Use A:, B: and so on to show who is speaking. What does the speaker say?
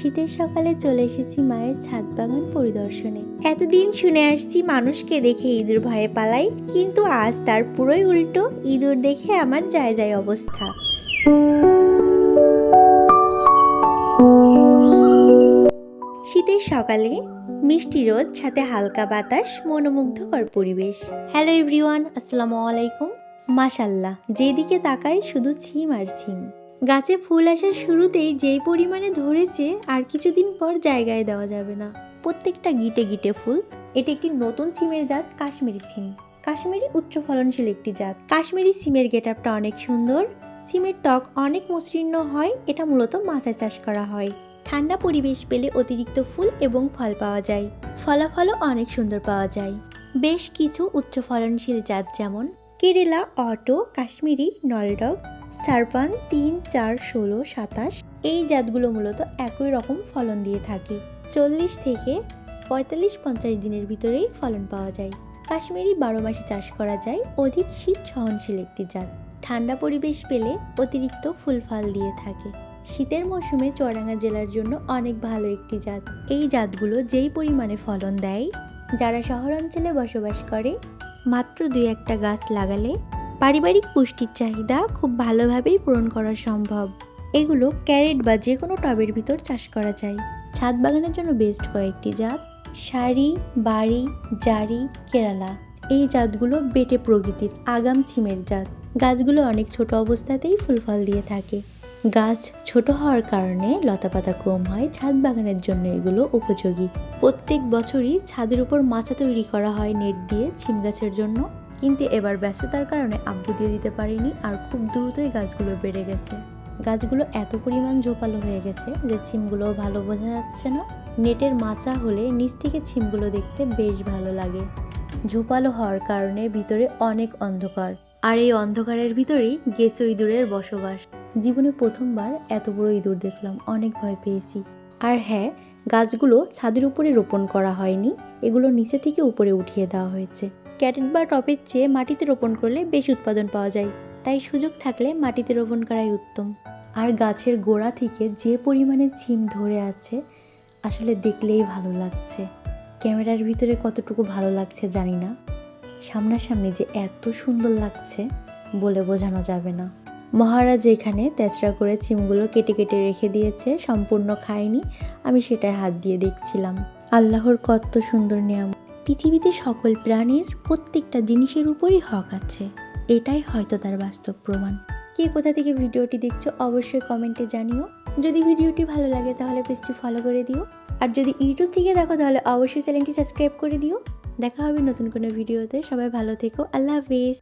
A: শীতের সকালে চলে এসেছি মায়ের ছাদ বাগান পরিদর্শনে। এতদিন শুনে আসছি মানুষকে দেখে ইঁদুর ভয়ে পালাই, কিন্তু আজ তার পুরোই উল্টো। ইঁদুর দেখে আমার যায় যায় অবস্থা। শীতের সকালে মিষ্টি রোদ, সাথে হালকা বাতাস, মনোমুগ্ধকর পরিবেশ। হ্যালো এভরিওয়ান, আসসালামু আলাইকুম। মাশাল্লাহ, যেদিকে তাকাই শুধু ছিম আর ছিম। গাছে ফুল আসার শুরুতেই যেই পরিমাণে ধরেছে আর কিছুদিন পর জায়গায় দেওয়া যাবে না। প্রত্যেকটা গিটে গিটে ফুল। এটি একটি নতুন সিমের জাত, কাশ্মীরি সিম। কাশ্মীরি উচ্চ ফলনশীল একটি জাত। কাশ্মীরি সিমের গেটআপটা অনেক সুন্দর। সিমের ত্বক অনেক মসৃণ হয়। এটা মূলত মাথায় চাষ করা হয়। ঠান্ডা পরিবেশ পেলে অতিরিক্ত ফুল এবং ফল পাওয়া যায়। ফলাফলও অনেক সুন্দর পাওয়া যায়। বেশ কিছু উচ্চ ফলনশীল জাত যেমন কেরালা, অটো, কাশ্মীরি, নলডগ, সারপান 3, 4, 16, 27 এই জাতগুলো মূলত একই রকম ফলন দিয়ে থাকে। 40 থেকে 45-50 দিনের ভিতরেই ফলন পাওয়া যায়। কাশ্মীরি 12 মাসে চাষ করা যায়। অধিক শীত সহনশীল একটি জাত। ঠান্ডা পরিবেশ পেলে অতিরিক্ত ফুল ফল দিয়ে থাকে। শীতের মৌসুমে চুয়াডাঙ্গা জেলার জন্য অনেক ভালো একটি জাত। এই জাতগুলো যেই পরিমাণে ফলন দেয়, যারা শহরাঞ্চলে বসবাস করে মাত্র 2-1টা গাছ লাগালে পারিবারিক পুষ্টির চাহিদা খুব ভালোভাবেই পূরণ করা সম্ভব। এগুলো ক্যারেট বা যে কোনো টবের ভিতর চাষ করা যায়। ছাদ বাগানের জন্য বেস্ট কয়েকটি জাত: সারি, বাড়ি, জারি, কেরালা। এই জাতগুলো বেটে প্রকৃতির আগাম ছিমের জাত। গাছগুলো অনেক ছোট অবস্থাতেই ফুল ফল দিয়ে থাকে। গাছ ছোট হওয়ার কারণে লতাপাতা কম হয়। ছাদ বাগানের জন্য এগুলো উপযোগী। প্রত্যেক বছরই ছাদের উপর মাচা তৈরি করা হয় নেট দিয়ে ছিম গাছের জন্য, কিন্তু এবার ব্যস্ততার কারণে আব্বু দিয়ে দিতে পারিনি, আর খুব দ্রুতই গাছগুলো বেড়ে গেছে। গাছগুলো এত পরিমাণ ঝোপালো হয়ে গেছে যে ছিমগুলো ভালো বোঝা যাচ্ছে না। নেটের মাচা হলে নিচ থেকে ছিমগুলো দেখতে বেশ ভালো লাগে। ঝোপালো হওয়ার কারণে ভিতরে অনেক অন্ধকার, আর এই অন্ধকারের ভিতরেই গেছো ইঁদুরের বসবাস। জীবনে প্রথমবার এত বড় ইঁদুর দেখলাম, অনেক ভয় পেয়েছি। আর হ্যাঁ, গাছগুলো ছাদের উপরে রোপণ করা হয়নি, এগুলো নিচে থেকে উপরে উঠিয়ে দেওয়া হয়েছে। ক্যারেট বা টবের চেয়ে মাটিতে রোপণ করলে বেশি উৎপাদন পাওয়া যায়, তাই সুযোগ থাকলে মাটিতে রোপণ করাই উত্তম। আর গাছের গোড়া থেকে যে পরিমাণে ছিম ধরে আছে, আসলে দেখলেই ভালো লাগছে। ক্যামেরার ভিতরে কতটুকু ভালো লাগছে জানি না, সামনাসামনি যে এত সুন্দর লাগছে বলে বোঝানো যাবে না। মহারাজ এখানে তেচড়া করে ছিমগুলো কেটে কেটে রেখে দিয়েছে, সম্পূর্ণ খায়নি। আমি সেটাই হাত দিয়ে দেখছিলাম। আল্লাহর কত সুন্দর নিয়ামত। পৃথিবীতে সকল প্রাণীর প্রত্যেকটা জিনিসের উপরই হক আছে, এটাই হয়তো তার বাস্তব প্রমাণ। কে কোথা থেকে ভিডিওটি দেখছো অবশ্যই কমেন্টে জানিও। যদি ভিডিওটি ভালো লাগে তাহলে পেজটি ফলো করে দিও, আর যদি ইউটিউব থেকে দেখো তাহলে অবশ্যই চ্যানেলটি সাবস্ক্রাইব করে দিও। দেখা হবে নতুন কোনো ভিডিওতে। সবাই ভালো থেকো। আল্লাহ হাফেজ।